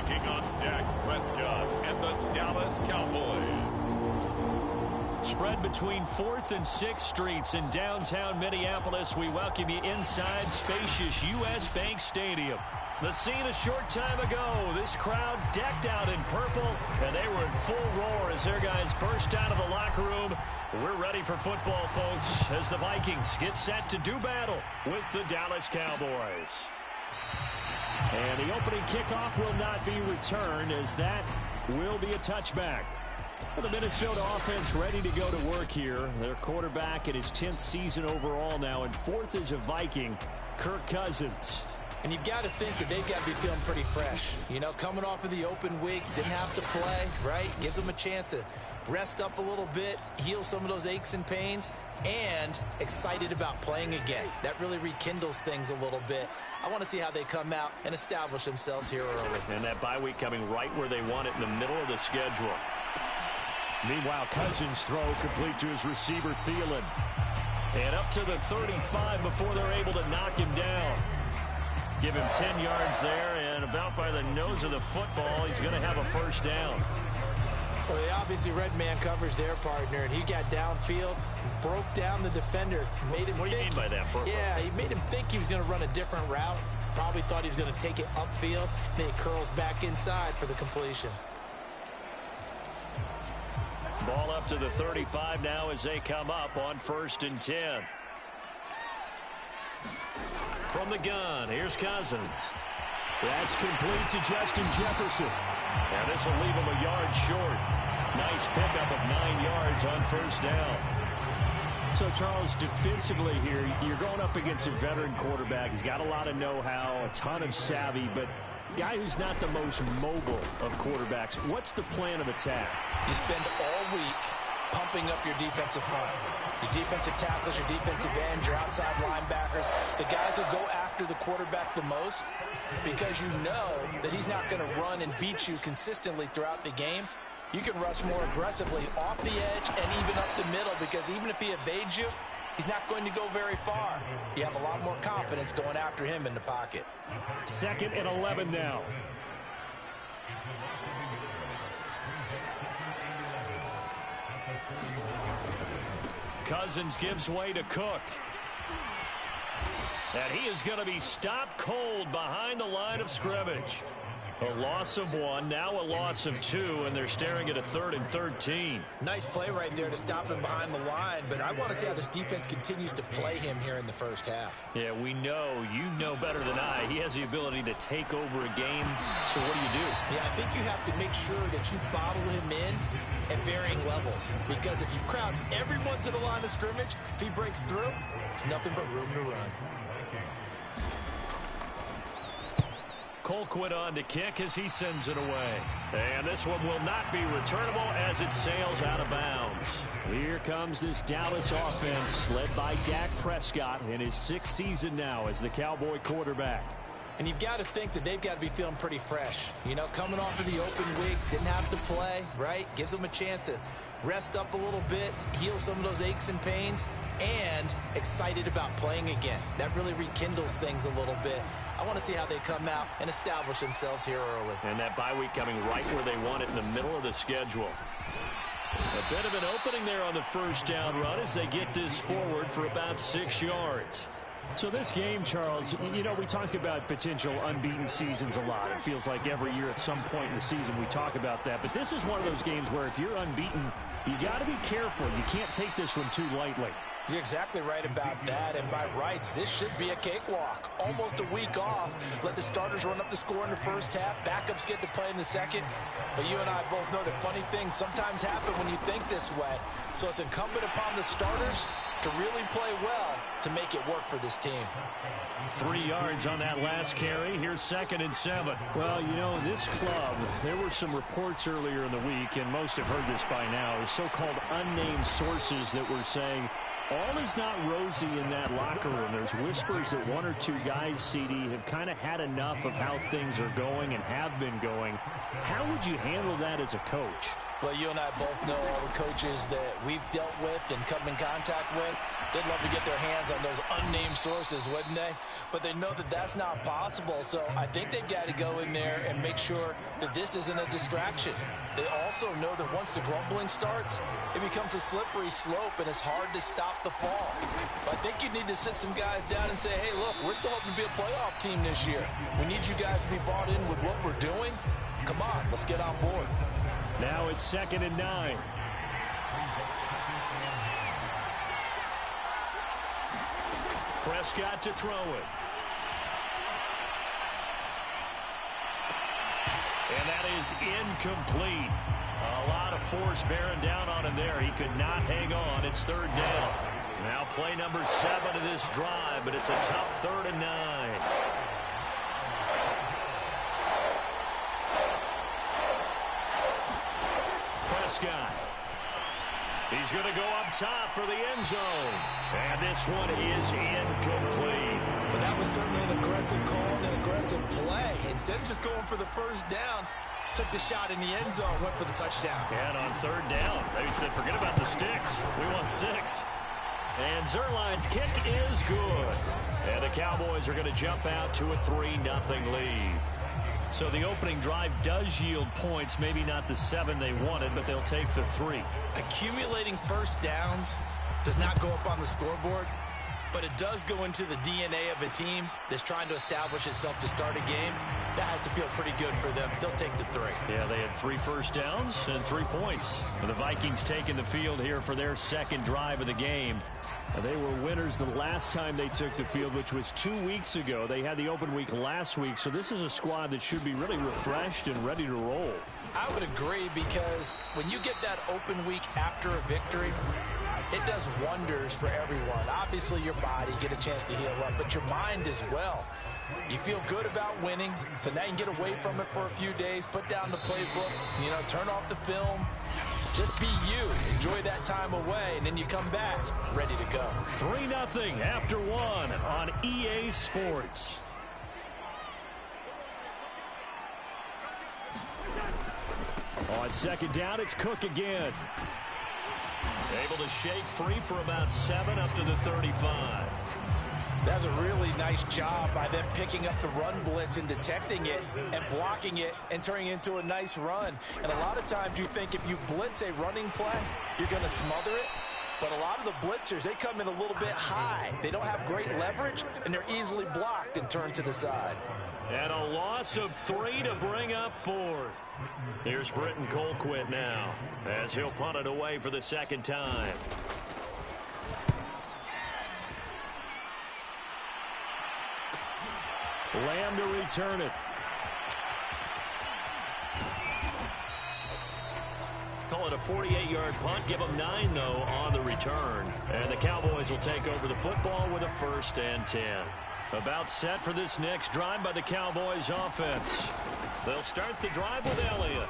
taking on Dak Prescott and the Dallas Cowboys. Spread between 4th and 6th Streets in downtown Minneapolis. We welcome you inside spacious U.S. Bank Stadium. The scene a short time ago. This crowd decked out in purple, and they were in full roar as their guys burst out of the locker room. We're ready for football, folks, as the Vikings get set to do battle with the Dallas Cowboys. And the opening kickoff will not be returned, as that will be a touchback. The Minnesota offense ready to go to work here. Their quarterback in his 10th season overall now, and 4th is a Viking, Kirk Cousins. And you've got to think that they've got to be feeling pretty fresh. You know, coming off of the open week, didn't have to play, right? Gives them a chance to rest up a little bit, heal some of those aches and pains, and excited about playing again. That really rekindles things a little bit. I want to see how they come out and establish themselves here early. And that bye week coming right where they want it, in the middle of the schedule. Meanwhile, Cousins' throw complete to his receiver, Thielen. And up to the 35 before they're able to knock him down. Give him 10 yards there, and about by the nose of the football, he's going to have a first down. Well, they obviously red man covers their partner, and he got downfield, broke down the defender, made him What do you mean by that, Burko? Yeah, he made him think he was going to run a different route. Probably thought he was going to take it upfield, then he curls back inside for the completion. Ball up to the 35 now as they come up on 1st and 10. From the gun, here's Cousins. That's complete to Justin Jefferson. And this will leave him a yard short. Nice pickup of 9 yards on 1st down. So, Charles, defensively here, you're going up against a veteran quarterback. He's got a lot of know-how, a ton of savvy, but guy who's not the most mobile of quarterbacks. What's the plan of attack? You spend all week pumping up your defensive front. Your defensive tackles, your defensive ends, your outside linebackers, the guys who go after the quarterback the most, because you know that he's not going to run and beat you consistently throughout the game. You can rush more aggressively off the edge and even up the middle, because even if he evades you, he's not going to go very far. You have a lot more confidence going after him in the pocket. 2nd and 11 now. Cousins gives way to Cook. And he is going to be stopped cold behind the line of scrimmage. A loss of 1, now a loss of 2, and they're staring at a 3rd and 13. Nice play right there to stop him behind the line, but I want to see how this defense continues to play him here in the first half. Yeah, we know, you know better than I, he has the ability to take over a game. So what do you do? Yeah, I think you have to make sure that you bottle him in at varying levels, because if you crowd everyone to the line of scrimmage, if he breaks through, there's nothing but room to run. Colquitt on to kick as he sends it away. And this one will not be returnable as it sails out of bounds. Here comes this Dallas offense led by Dak Prescott in his 6th season now as the Cowboy quarterback. And you've got to think that they've got to be feeling pretty fresh. You know, coming off of the open week, didn't have to play, right? Gives them a chance to rest up a little bit, heal some of those aches and pains, and excited about playing again. That really rekindles things a little bit. I want to see how they come out and establish themselves here early. And that bye week coming right where they want it, in the middle of the schedule. A bit of an opening there on the 1st down run as they get this forward for about 6 yards. So this game, Charles, you know, we talk about potential unbeaten seasons a lot. It feels like every year at some point in the season we talk about that. But this is one of those games where if you're unbeaten, you got to be careful. You can't take this one too lightly. You're exactly right about that, and by rights, this should be a cakewalk. Almost a week off. Let the starters run up the score in the first half. Backups get to play in the second. But you and I both know that funny things sometimes happen when you think this way. So it's incumbent upon the starters to really play well to make it work for this team. 3 yards on that last carry. Here's 2nd and 7. Well, you know, this club, there were some reports earlier in the week, and most have heard this by now, so-called unnamed sources that were saying All is not rosy in that locker room. There's whispers that one or two guys, CD, have kind of had enough of how things are going and have been going. How would you handle that as a coach? Well, you and I both know all the coaches that we've dealt with and come in contact with. They'd love to get their hands on those unnamed sources, wouldn't they? But they know that that's not possible, so I think they've got to go in there and make sure that this isn't a distraction. They also know that once the grumbling starts, it becomes a slippery slope, and it's hard to stop the fall. But I think you need to sit some guys down and say, hey, look, we're still hoping to be a playoff team this year. We need you guys to be bought in with what we're doing. Come on, let's get on board. Now it's 2nd and 9. Prescott to throw it. And that is incomplete. A lot of force bearing down on him there. He could not hang on. It's 3rd down. Now play number 7 of this drive, but it's a tough 3rd and 9. Prescott. He's going to go up top for the end zone. And this one is incomplete. But that was certainly an aggressive call and an aggressive play. Instead of just going for the 1st down, took the shot in the end zone, went for the touchdown. And on 3rd down, they said, forget about the sticks. We want 6. And Zerline's kick is good. And the Cowboys are going to jump out to a 3-0 lead. So the opening drive does yield points, maybe not the 7 they wanted, but they'll take the 3. Accumulating 1st downs does not go up on the scoreboard, but it does go into the DNA of a team that's trying to establish itself to start a game. That has to feel pretty good for them. They'll take the 3. Yeah, they had 3 first downs and 3 points. The Vikings taking the field here for their 2nd drive of the game. They were winners the last time they took the field, which was 2 weeks ago. They had the open week last week, so this is a squad that should be really refreshed and ready to roll. I would agree, because when you get that open week after a victory, it does wonders for everyone. Obviously, your body, get a chance to heal up, but your mind as well. You feel good about winning, so now you can get away from it for a few days, put down the playbook, turn off the film. Just be you. Enjoy that time away, and then you come back ready to go. 3-0 after 1 on EA Sports. On 2nd down, it's Cook again. Able to shake free for about 7 up to the 35. That's a really nice job by them picking up the run blitz and detecting it and blocking it and turning it into a nice run. And a lot of times you think if you blitz a running play, you're going to smother it. But a lot of the blitzers, they come in a little bit high. They don't have great leverage, and they're easily blocked and turned to the side. And a loss of 3 to bring up 4th. Here's Britton Colquitt now as he'll punt it away for the 2nd time. Lamb to return it. Call it a 48-yard punt. Give them 9, though, on the return. And the Cowboys will take over the football with a 1st and 10. About set for this next drive by the Cowboys offense. They'll start the drive with Elliott.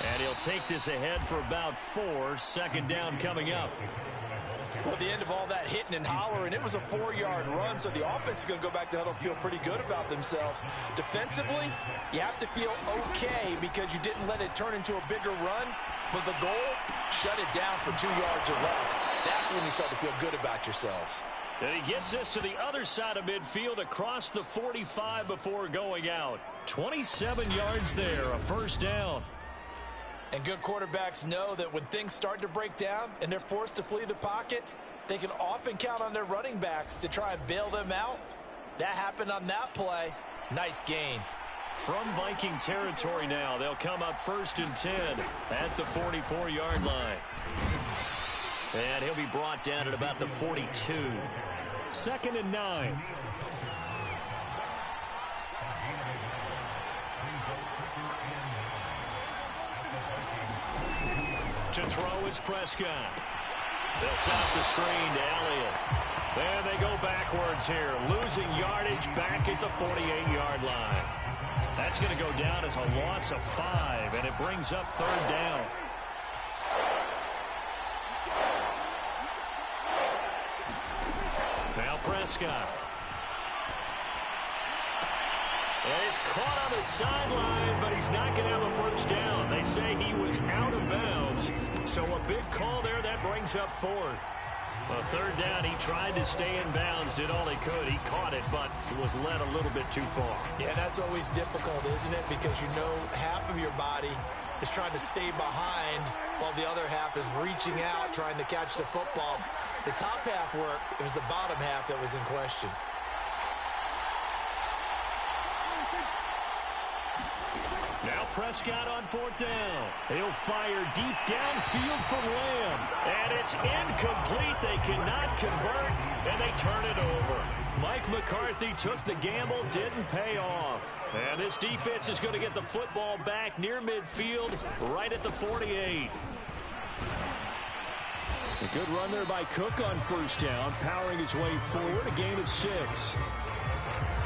And he'll take this ahead for about 4. 2nd down coming up. Well, the end of all that hitting and hollering, it was a 4-yard run, so the offense is going to go back to huddle and feel pretty good about themselves. Defensively, you have to feel okay because you didn't let it turn into a bigger run. But the goal, shut it down for 2 yards or less. That's when you start to feel good about yourselves. And he gets this to the other side of midfield across the 45 before going out. 27 yards there, a 1st down. And good quarterbacks know that when things start to break down and they're forced to flee the pocket, they can often count on their running backs to try and bail them out. That happened on that play. Nice gain. From Viking territory now, they'll come up 1st and 10 at the 44-yard line. And he'll be brought down at about the 42. 2nd and 9. To throw is Prescott. They'll set up the screen to Elliott. And they go backwards here, losing yardage back at the 48-yard line. That's going to go down as a loss of 5, and it brings up 3rd down. Prescott. And he's caught on the sideline, but he's not going to have a first down. They say he was out of bounds. So a big call there that brings up fourth. A third down, he tried to stay in bounds, did all he could. He caught it, but was led a little bit too far. Yeah, that's always difficult, isn't it? Because you know half of your body is trying to stay behind while the other half is reaching out, trying to catch the football. The top half worked. It was the bottom half that was in question. Now Prescott on fourth down. He'll fire deep downfield from Lamb. And it's incomplete. They cannot convert, and they turn it over. Mike McCarthy took the gamble, didn't pay off. And this defense is going to get the football back near midfield, right at the 48. A good run there by Cook on first down, powering his way forward, a gain of 6.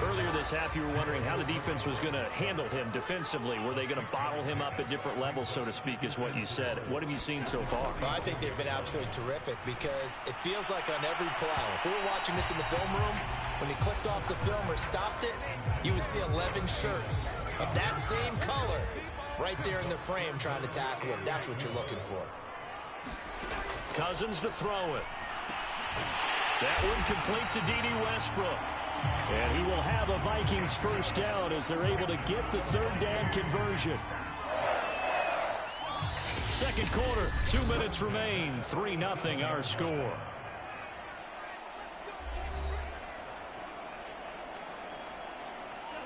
Earlier this half, you were wondering how the defense was going to handle him defensively. Were they going to bottle him up at different levels, so to speak, is what you said. What have you seen so far? Well, I think they've been absolutely terrific because it feels like on every play, if we were watching this in the film room, when he clicked off the film or stopped it, you would see 11 shirts of that same color right there in the frame trying to tackle him. That's what you're looking for. Cousins to throw it. That one complete to D.D. Westbrook. And he will have a Vikings first down as they're able to get the third down conversion. Second quarter, 2 minutes remain. 3-0 our score.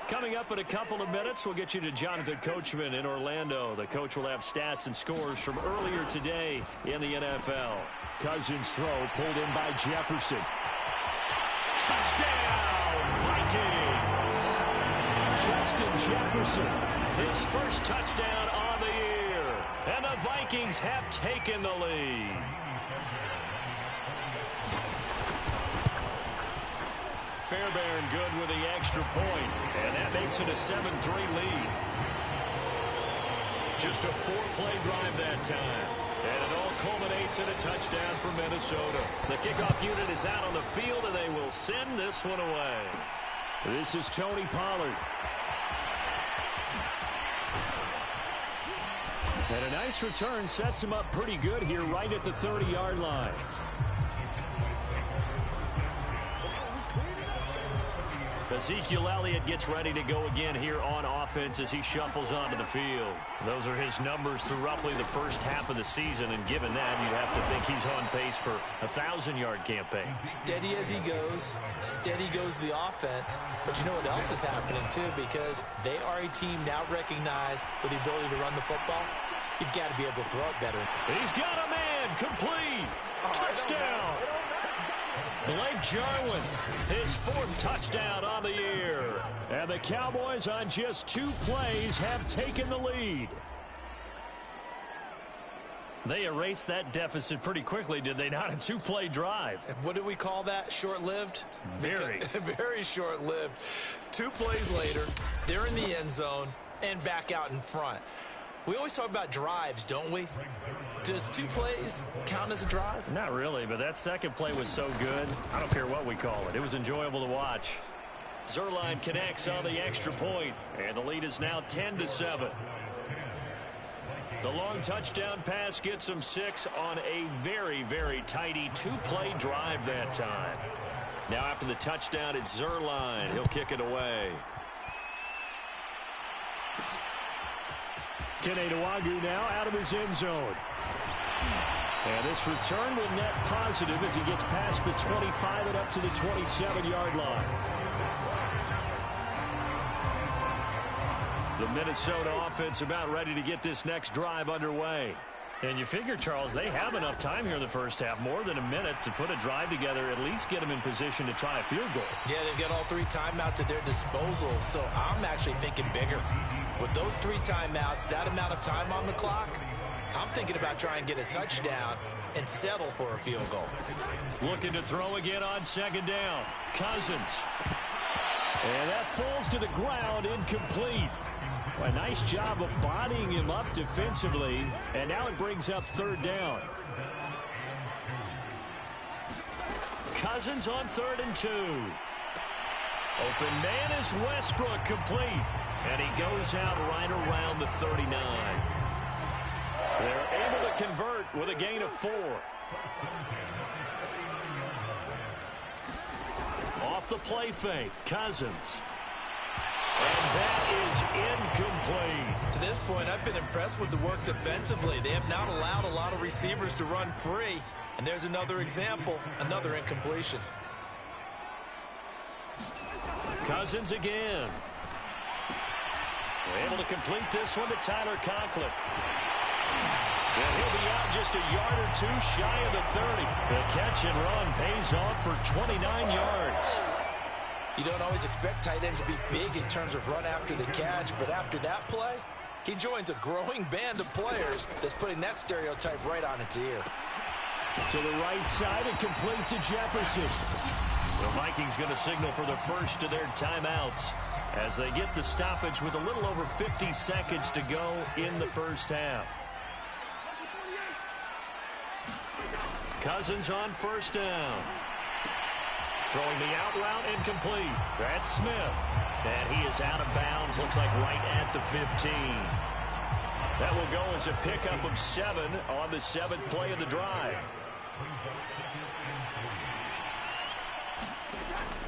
Coming up in a couple of minutes, we'll get you to Jonathan Coachman in Orlando. The coach will have stats and scores from earlier today in the NFL. Cousins throw pulled in by Jefferson. Touchdown, Vikings! Justin Jefferson, his first touchdown on the year. And the Vikings have taken the lead. Fairbairn good with the extra point, and that makes it a 7-3 lead. Just a 4-play drive that time, and it all culminates in a touchdown for Minnesota. The kickoff unit is out on the field, and they will send this one away. This is Tony Pollard. And a nice return sets him up pretty good here right at the 30-yard line. Ezekiel Elliott gets ready to go again here on offense as he shuffles onto the field. Those are his numbers through roughly the first half of the season, and given that, you'd have to think he's on pace for a 1,000-yard campaign. Steady as he goes, steady goes the offense, but you know what else is happening too, because they are a team now recognized with the ability to run the football. You've got to be able to throw it better. He's got a man, complete, touchdown. Blake Jarwin, his 4th touchdown on the year. And the Cowboys on just 2 plays have taken the lead. They erased that deficit pretty quickly, did they not? A 2-play drive. What do we call that? Short-lived? Very. Very short-lived. 2 plays later, they're in the end zone and back out in front. We always talk about drives, don't we? Does 2 plays count as a drive? Not really, but that second play was so good. I don't care what we call it. It was enjoyable to watch. Zerline connects on the extra point, and the lead is now 10-7. The long touchdown pass gets them 6 on a very, very tidy 2-play drive that time. Now after the touchdown, it's Zerline. He'll kick it away. Keneduagu now out of his end zone. And this return will net positive as he gets past the 25 and up to the 27-yard line. The Minnesota offense about ready to get this next drive underway. And you figure, Charles, they have enough time here in the first half, more than a minute, to put a drive together, at least get them in position to try a field goal. Yeah, they've got all 3 timeouts at their disposal, so I'm actually thinking bigger. With those 3 timeouts, that amount of time on the clock, I'm thinking about trying to get a touchdown and settle for a field goal. Looking to throw again on second down. Cousins. And that falls to the ground, incomplete. A nice job of bodying him up defensively, and now it brings up third down. Cousins on 3rd and 2. Open man is Westbrook, complete. And he goes out right around the 39. They're able to convert with a gain of 4. Off the play fake, Cousins. And that is incomplete. To this point, I've been impressed with the work defensively. They have not allowed a lot of receivers to run free. And there's another example, another incompletion. Cousins again. We're able to complete this one to Tyler Conklin. And he'll be out just a yard or two shy of the 30. The catch and run pays off for 29 yards. You don't always expect tight ends to be big in terms of run after the catch, but after that play, he joins a growing band of players that's putting that stereotype right on its ear. To the right side and complete to Jefferson. The Vikings going to signal for the first of their timeouts as they get the stoppage with a little over 50 seconds to go in the first half. Cousins on 1st down. Throwing the out route incomplete. That's Smith. And he is out of bounds. Looks like right at the 15. That will go as a pickup of 7 on the 7th play of the drive.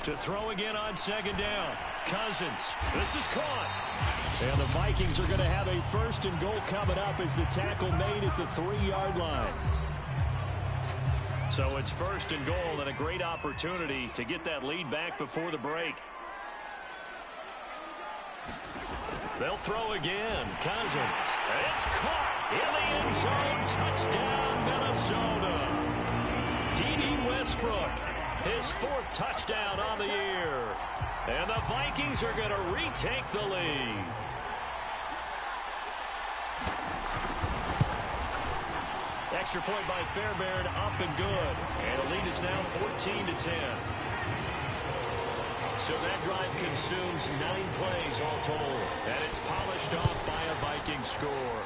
To throw again on 2nd down. Cousins. This is caught. And the Vikings are going to have a 1st and goal coming up as the tackle made at the 3-yard line. So it's 1st and goal and a great opportunity to get that lead back before the break. They'll throw again. Cousins. It's caught in the end zone. Touchdown, Minnesota. D.D. Westbrook. His 4th touchdown on the year. And the Vikings are going to retake the lead. Extra point by Fairbairn, up and good. And the lead is now 14-10. So that drive consumes 9 plays all told. And it's polished off by a Viking score.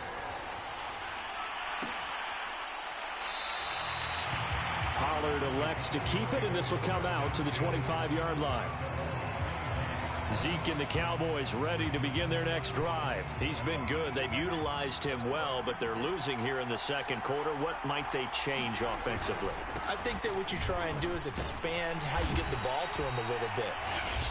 Pollard elects to keep it, and this will come out to the 25-yard line. Zeke and the Cowboys ready to begin their next drive. He's been good. They've utilized him well, but they're losing here in the 2nd quarter. What might they change offensively? I think that what you try and do is expand how you get the ball to him a little bit.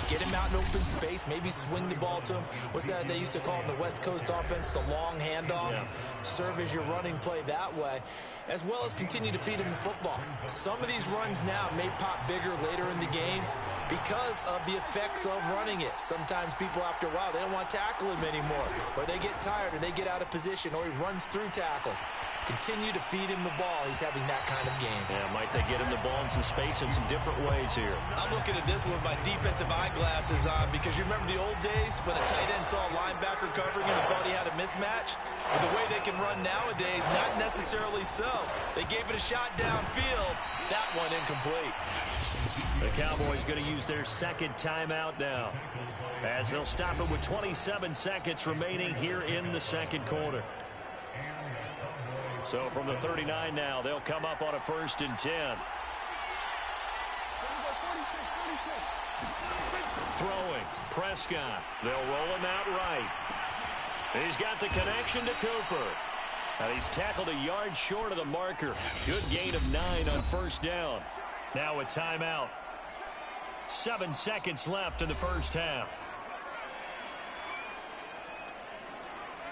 Get him out in open space, maybe swing the ball to him. What's that they used to call in the West Coast offense, the long handoff? Yeah. Serve as your running play that way, as well as continue to feed him the football. Some of these runs now may pop bigger later in the game because of the effects of running it. Sometimes people, after a while, they don't want to tackle him anymore, or they get tired, or they get out of position, or he runs through tackles. Continue to feed him the ball. He's having that kind of game. Yeah, might they get him the ball in some space in some different ways here? I'm looking at this with my defensive eyeglasses on, because you remember the old days when a tight end saw a linebacker covering him and thought he had a mismatch? But the way they can run nowadays, not necessarily so. They gave it a shot downfield. That one incomplete. The Cowboys going to use their 2nd timeout now, as they'll stop it with 27 seconds remaining here in the 2nd quarter. So from the 39 now, they'll come up on a 1st and 10. Throwing, Prescott. They'll roll him out right. He's got the connection to Cooper. And he's tackled a yard short of the marker. Good gain of 9 on 1st down. Now a timeout. 7 seconds left in the first half.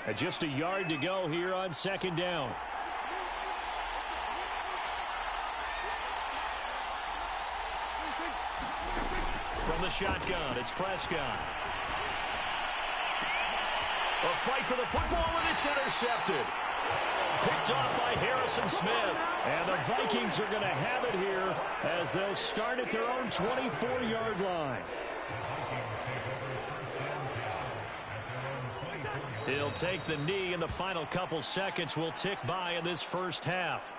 And just a yard to go here on 2nd down. From the shotgun, it's Prescott. A fight for the football, and it's intercepted. Picked off by Harrison Smith. And the Vikings are going to have it here as they'll start at their own 24-yard line. He'll take the knee, and the final couple seconds will tick by in this first half.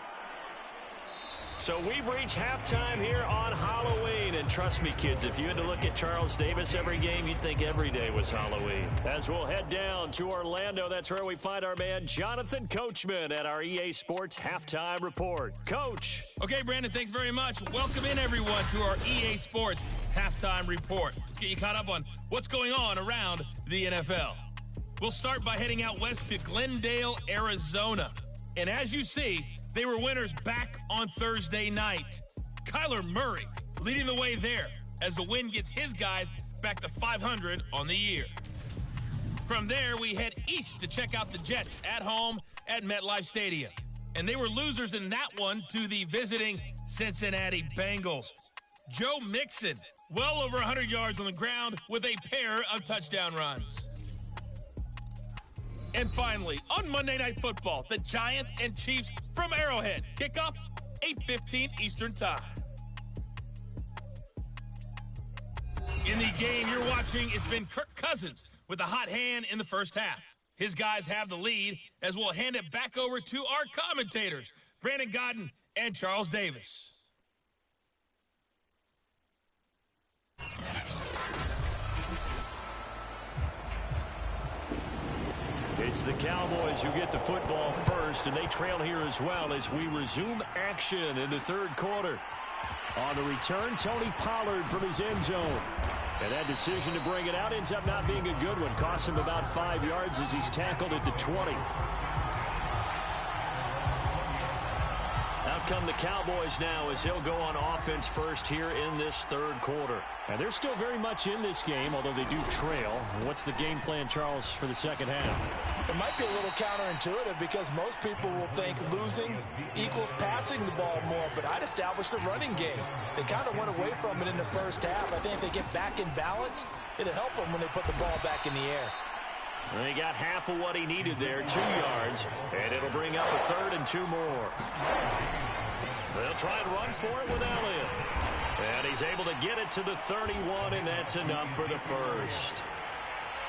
So we've reached halftime here on Halloween. And trust me, kids, if you had to look at Charles Davis every game, you'd think every day was Halloween. As we'll head down to Orlando, that's where we find our man Jonathan Coachman at our EA Sports Halftime Report. Coach. Okay, Brandon, thanks very much. Welcome in, everyone, to our EA Sports Halftime Report. Let's get you caught up on what's going on around the NFL. We'll start by heading out west to Glendale, Arizona. And as you see, they were winners back on Thursday night. Kyler Murray leading the way there as the win gets his guys back to 500 on the year. From there, we head east to check out the Jets at home at MetLife Stadium. And they were losers in that one to the visiting Cincinnati Bengals. Joe Mixon, well over 100 yards on the ground with a pair of touchdown runs. And finally, on Monday Night Football, the Giants and Chiefs from Arrowhead. Kickoff, 8:15 Eastern Time. In the game you're watching, it's been Kirk Cousins with a hot hand in the first half. His guys have the lead as we'll hand it back over to our commentators, Brandon Godden and Charles Davis. It's the Cowboys who get the football first, and they trail here as well as we resume action in the third quarter. On the return, Tony Pollard from his end zone. And that decision to bring it out ends up not being a good one. Cost him about 5 yards as he's tackled at the 20. Out come the Cowboys now as they'll go on offense first here in this third quarter. And they're still very much in this game, although they do trail. What's the game plan, Charles, for the second half? It might be a little counterintuitive because most people will think losing equals passing the ball more, but I'd establish the running game. They kind of went away from it in the first half. I think if they get back in balance, it'll help them when they put the ball back in the air. Well, he got half of what he needed there, 2 yards, and it'll bring up a third and 2 more. They'll try and run for it with Elliott. And he's able to get it to the 31, and that's enough for the first.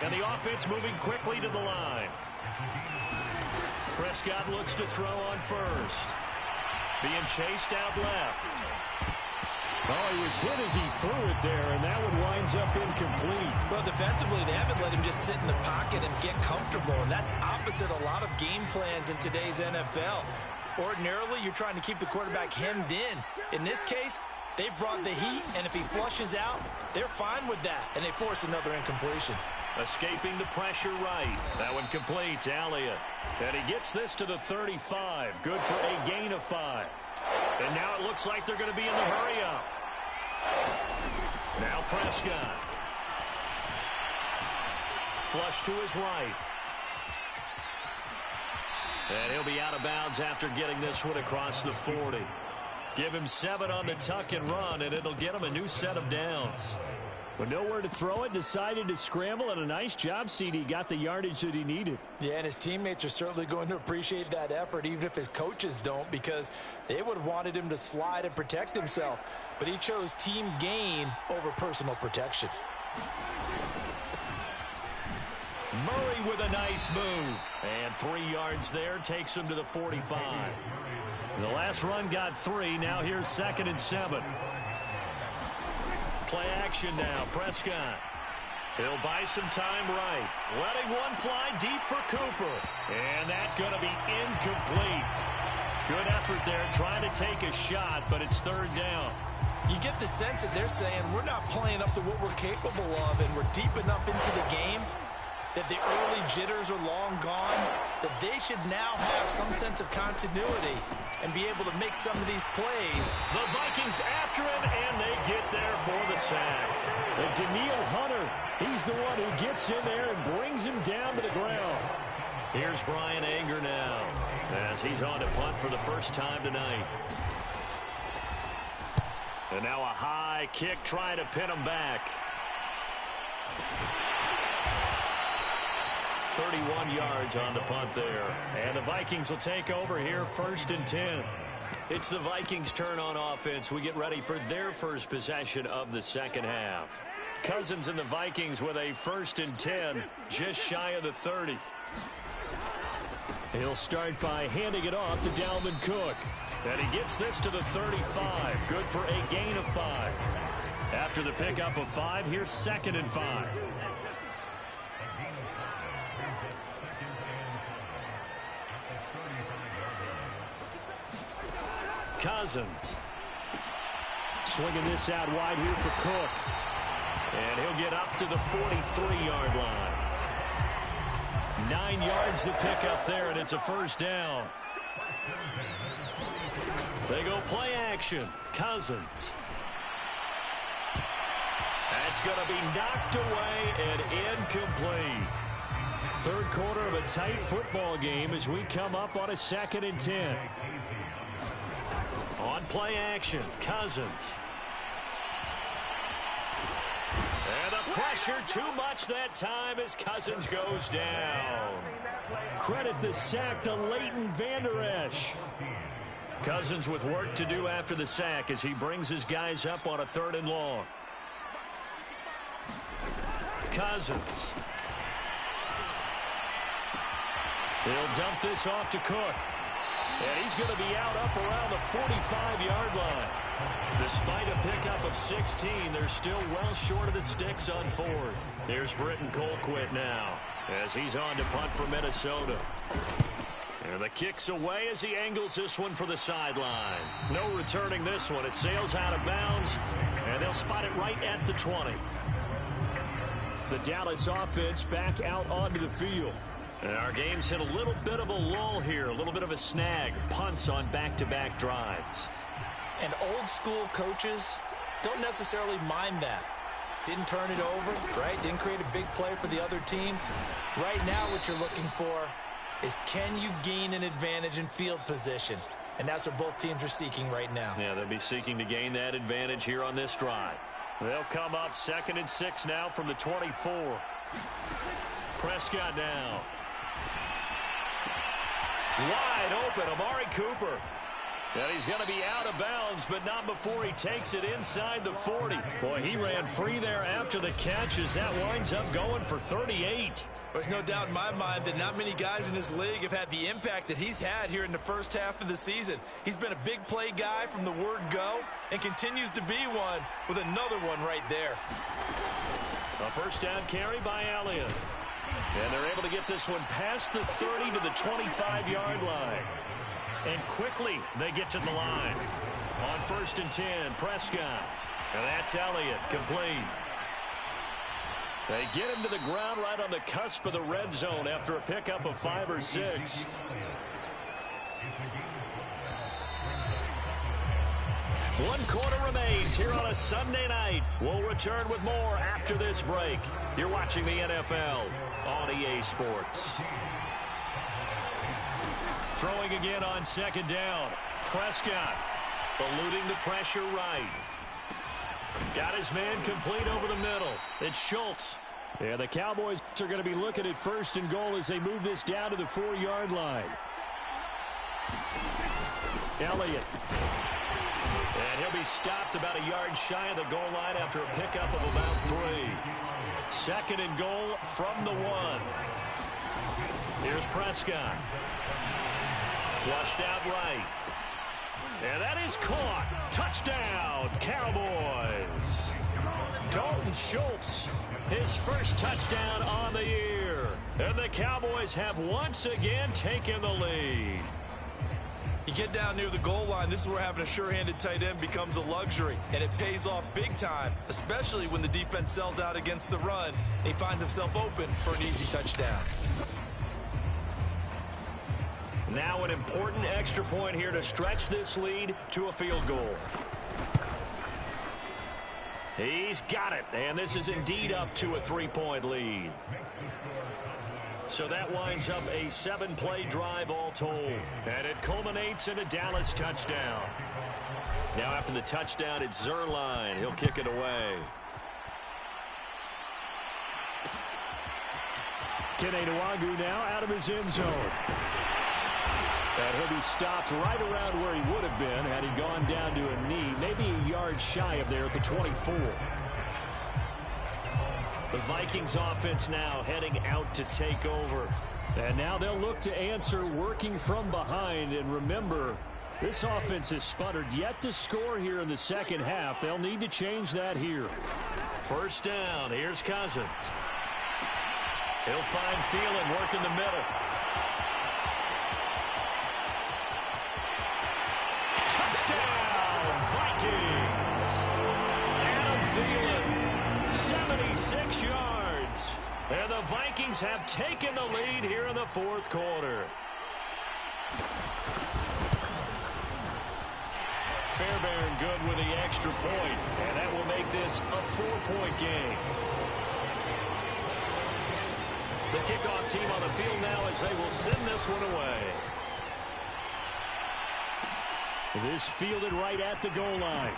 And the offense moving quickly to the line. Prescott looks to throw on first. Being chased out left. Oh, he was hit as he threw it there, and that one winds up incomplete. Well, defensively, they haven't let him just sit in the pocket and get comfortable, and that's opposite a lot of game plans in today's NFL. Ordinarily, you're trying to keep the quarterback hemmed in. In this case, they brought the heat, and if he flushes out, they're fine with that, and they force another incompletion. Escaping the pressure right. That one complete to Elliott. And he gets this to the 35. Good for a gain of 5. And now it looks like they're going to be in the hurry-up. Now Prescott. Flush to his right. And he'll be out of bounds after getting this one across the 40. Give him 7 on the tuck and run, and it'll get him a new set of downs. With nowhere to throw it, decided to scramble, and a nice job, CD. Got the yardage that he needed. Yeah, and his teammates are certainly going to appreciate that effort, even if his coaches don't, because they would have wanted him to slide and protect himself. But he chose team gain over personal protection. Murray with a nice move. And 3 yards there takes him to the 45. The last run got 3. Now here's 2nd and 7. Play action now. Prescott. He'll buy some time right. Letting one fly deep for Cooper. And that's going to be incomplete. Good effort there trying to take a shot, but it's 3rd down. You get the sense that they're saying we're not playing up to what we're capable of, and we're deep enough into the game that the early jitters are long gone, that they should now have some sense of continuity and be able to make some of these plays. The Vikings after him, and they get there for the sack. And Daniil Hunter, he's the one who gets in there and brings him down to the ground. Here's Brian Anger now as he's on to punt for the first time tonight. And now a high kick trying to pin him back. 31 yards on the punt there. And the Vikings will take over here 1st and 10. It's the Vikings' turn on offense. We get ready for their first possession of the second half. Cousins and the Vikings with a 1st and 10, just shy of the 30. He'll start by handing it off to Dalvin Cook. And he gets this to the 35. Good for a gain of 5. After the pickup of 5, here's 2nd and 5. Cousins. Swinging this out wide here for Cook. And he'll get up to the 43-yard line. 9 yards the pickup there, and it's a first down. They go play action. Cousins. That's going to be knocked away and incomplete. Third quarter of a tight football game as we come up on a 2nd and 10. On play action, Cousins. And the pressure too much that time as Cousins goes down. Credit the sack to Leighton Vander Esch. Cousins with work to do after the sack as he brings his guys up on a 3rd and long. Cousins. He'll dump this off to Cook. And he's going to be out up around the 45-yard line. Despite a pickup of 16, they're still well short of the sticks on 4th. Here's Britton Colquitt now as he's on to punt for Minnesota. And the kick's away as he angles this one for the sideline. No returning this one. It sails out of bounds, and they'll spot it right at the 20. The Dallas offense back out onto the field. And our game's hit a little bit of a lull here, a little bit of a snag. Punts on back-to-back drives. And old-school coaches don't necessarily mind that. Didn't turn it over, right? Didn't create a big play for the other team. Right now what you're looking for is can you gain an advantage in field position? And that's what both teams are seeking right now. Yeah, they'll be seeking to gain that advantage here on this drive. They'll come up 2nd and 6 now from the 24. Prescott now. Wide open, Amari Cooper. And he's going to be out of bounds, but not before he takes it inside the 40. Boy, he ran free there after the catch as that winds up going for 38. There's no doubt in my mind that not many guys in this league have had the impact that he's had here in the first half of the season. He's been a big play guy from the word go and continues to be one with another one right there. A first down carry by Elliott. And they're able to get this one past the 30 to the 25-yard line. And quickly they get to the line. On 1st and 10, Prescott. And that's Elliott, complete. They get him to the ground right on the cusp of the red zone after a pickup of 5 or 6. One quarter remains here on a Sunday night. We'll return with more after this break. You're watching the NFL on EA Sports. Throwing again on 2nd down. Prescott eluding the pressure right. Got his man complete over the middle. It's Schultz. Yeah, the Cowboys are going to be looking at 1st and goal as they move this down to the 4-yard line. Elliott. And he'll be stopped about a yard shy of the goal line after a pickup of about 3. 2nd and goal from the 1. Here's Prescott. Flushed out right. And that is caught. Touchdown, Cowboys. Dalton Schultz, his first touchdown on the year. And the Cowboys have once again taken the lead. You get down near the goal line, this is where having a sure-handed tight end becomes a luxury. And it pays off big time, especially when the defense sells out against the run. He finds himself open for an easy touchdown. Now an important extra point here to stretch this lead to a field goal. He's got it, and this is indeed up to a 3-point lead. So that winds up a 7-play drive all told. And it culminates in a Dallas touchdown. Now after the touchdown, it's Zerline. He'll kick it away. Kene Nwangwu now out of his end zone. And he'll be stopped right around where he would have been had he gone down to a knee, maybe a yard shy of there at the 24. The Vikings offense now heading out to take over. And now they'll look to answer working from behind. And remember, This offense has sputtered yet to score here in the second half. They'll need to change that here. First down. Here's Cousins. He'll find Thielen working the middle. Touchdown, Vikings. Adam Thielen, 76 yards. And the Vikings have taken the lead here in the fourth quarter. Fairbairn good with the extra point, and that will make this a 4-point game. The kickoff team on the field now as they will send this one away. This fielded right at the goal line.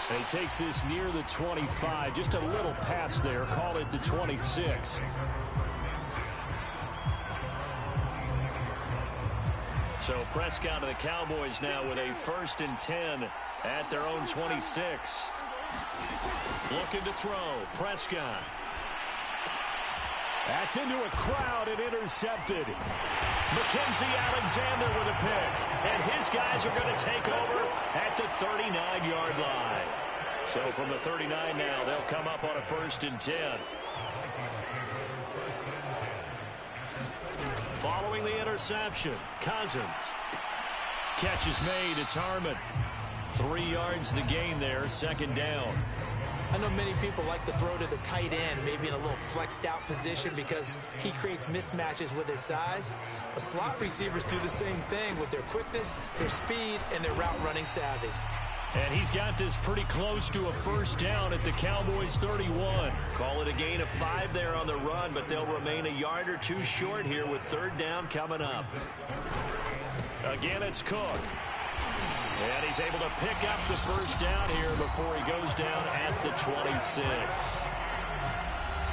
And he takes this near the 25, just a little pass there, call it the 26. So Prescott of the Cowboys now with a 1st and 10 at their own 26. Looking to throw. Prescott. That's into a crowd and intercepted. Mackenzie Alexander with a pick. And his guys are going to take over at the 39-yard line. So from the 39 now, they'll come up on a 1st and 10. Following the interception, Cousins. Catch is made. It's Harmon. 3 yards the gain there, 2nd down. I know many people like to throw to the tight end, maybe in a little flexed out position because he creates mismatches with his size. But slot receivers do the same thing with their quickness, their speed, and their route running savvy. And he's got this pretty close to a 1st down at the Cowboys' 31. Call it a gain of 5 there on the run, but they'll remain a yard or 2 short here with 3rd down coming up. Again, it's Cook. And he's able to pick up the 1st down here before he goes down at the 26.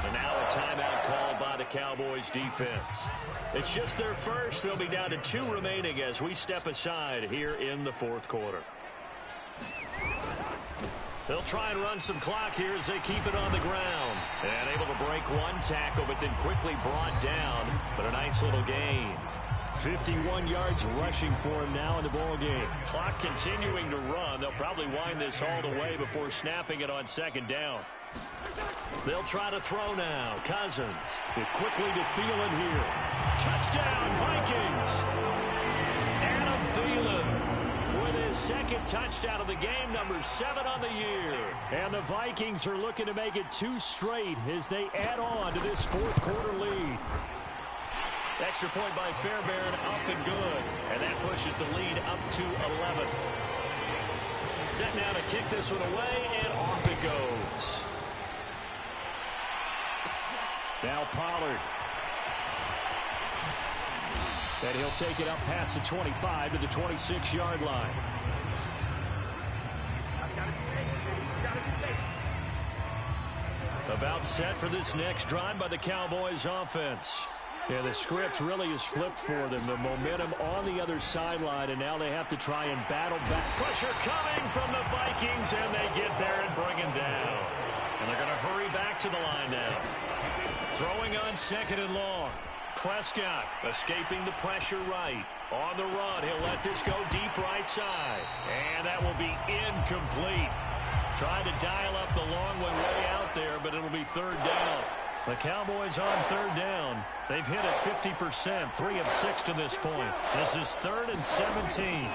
And now a timeout called by the Cowboys defense. It's just their first. They'll be down to 2 remaining as we step aside here in the 4th quarter. They'll try and run some clock here as they keep it on the ground. And able to break 1 tackle, but then quickly brought down. But a nice little gain. 51 yards rushing for him now in the ball game. Clock continuing to run. They'll probably wind this all the way before snapping it on 2nd down. They'll try to throw now. Cousins. It quickly to Thielen here. Touchdown, Vikings. Adam Thielen. His 2nd touchdown of the game, number 7 on the year. And the Vikings are looking to make it 2 straight as they add on to this 4th quarter lead. Extra point by Fairbairn, up and good. And that pushes the lead up to 11. Set now to kick this one away, and off it goes. Now Pollard. And he'll take it up past the 25 to the 26-yard line. About set for this next drive by the Cowboys offense. Yeah, the script really is flipped for them. The momentum on the other sideline, and now they have to try and battle back. Pressure coming from the Vikings, and they get there and bring him down. And they're going to hurry back to the line now. Throwing on 2nd and long. Prescott escaping the pressure right. On the run, he'll let this go deep right side. And that will be incomplete. Trying to dial up the long one way out there, but it'll be 3rd down. The Cowboys on 3rd down. They've hit it 50%, 3 of 6 to this point. This is 3rd and 17.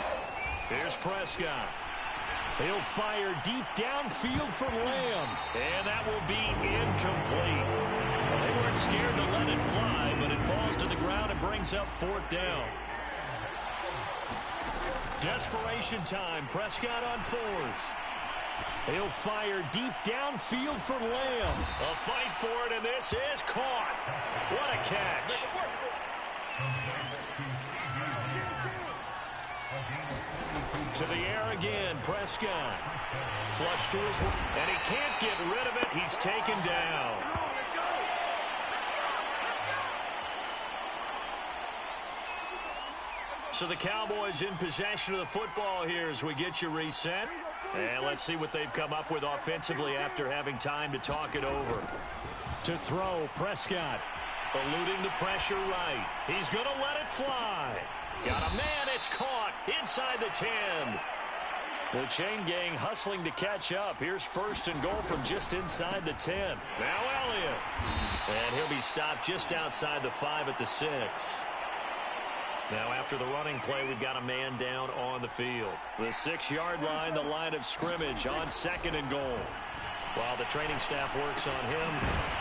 Here's Prescott. He'll fire deep downfield for Lamb. And that will be incomplete. Well, they weren't scared to let it fly, but it falls to the ground and brings up 4th down. Desperation time. Prescott on 4th. He'll fire deep downfield for Lamb. A fight for it, and this is caught. What a catch. To the air again, Prescott. Flush to his right, and he can't get rid of it. He's taken down. So the Cowboys in possession of the football here as we get you reset. And let's see what they've come up with offensively after having time to talk it over. To throw, Prescott. Eluding the pressure right. He's going to let it fly. Got a man. It's caught inside the 10. The chain gang hustling to catch up. Here's 1st and goal from just inside the 10. Now Elliott. And he'll be stopped just outside the 5 at the 6. Now after the running play, we've got a man down on the field. The 6-yard line, the line of scrimmage on 2nd and goal. While the training staff works on him,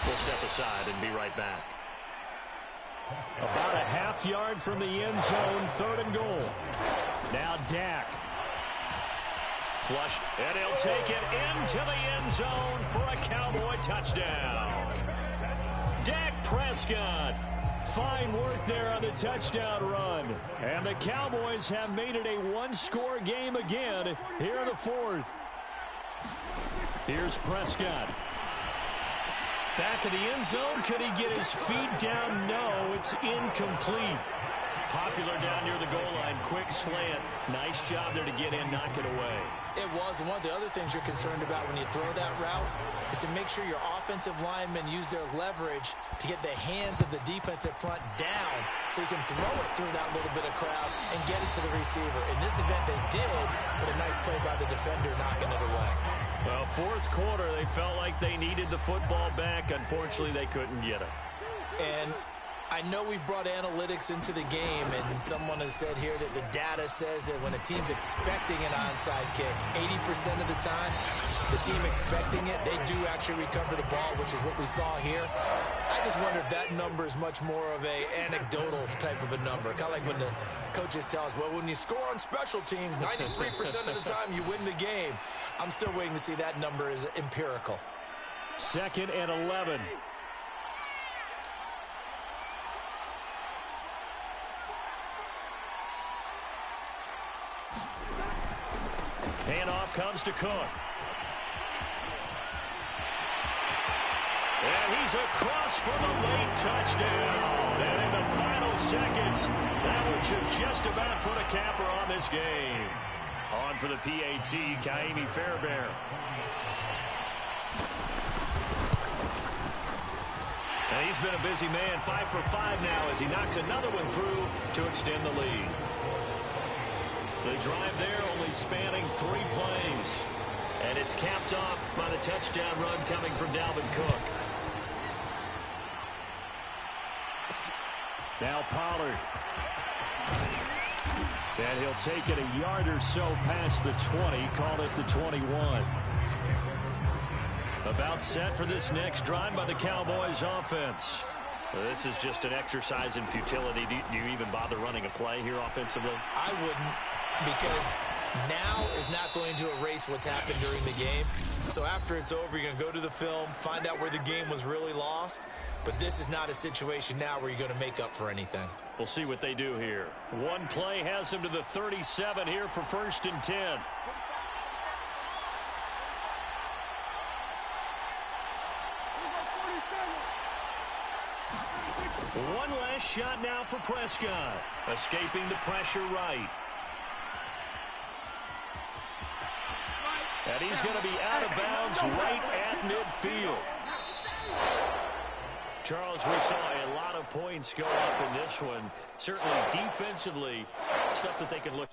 we'll step aside and be right back. About a half-yard from the end zone, 3rd and goal. Now Dak. Flushed, and he'll take it into the end zone for a Cowboy touchdown. Dak Prescott. Fine work there on the touchdown run. And the Cowboys have made it a one-score game again here in the 4th. Here's Prescott. Back of the end zone. Could he get his feet down? No, it's incomplete. Popular down near the goal line. Quick slant. Nice job there to get in, knock it away. It was. And one of the other things you're concerned about when you throw that route is to make sure your offensive linemen use their leverage to get the hands of the defensive front down so you can throw it through that little bit of crowd and get it to the receiver. In this event, they did, but a nice play by the defender knocking it away. Well, 4th quarter, they felt like they needed the football back. Unfortunately, they couldn't get it. And I know we've brought analytics into the game, and someone has said here that the data says that when a team's expecting an onside kick, 80% of the time, the team expecting it, they do actually recover the ball, which is what we saw here. I just wonder if that number is much more of a anecdotal type of a number. Kind of like when the coaches tell us, well, when you score on special teams, 93% of the time you win the game. I'm still waiting to see that number is empirical. 2nd and 11. Handoff comes to Cook. And he's across for the late touchdown. And in the final seconds, that one should just about put a capper on this game. On for the PAT, Kaimi Fairbairn. And he's been a busy man, 5 for 5 now as he knocks another one through to extend the lead. The drive there only spanning 3 plays. And it's capped off by the touchdown run coming from Dalvin Cook. Now Pollard. And he'll take it a yard or so past the 20, called it the 21. About set for this next drive by the Cowboys offense. This is just an exercise in futility. Do you even bother running a play here offensively? I wouldn't, because now is not going to erase what's happened during the game. So after it's over, you're going to go to the film, find out where the game was really lost. But this is not a situation now where you're going to make up for anything. We'll see what they do here. One play has them to the 37 here for 1st and 10. One last shot now for Prescott. Escaping the pressure right. And he's going to be out of bounds right at midfield. Charles, we saw a lot of points go up in this one. Certainly defensively, stuff that they can look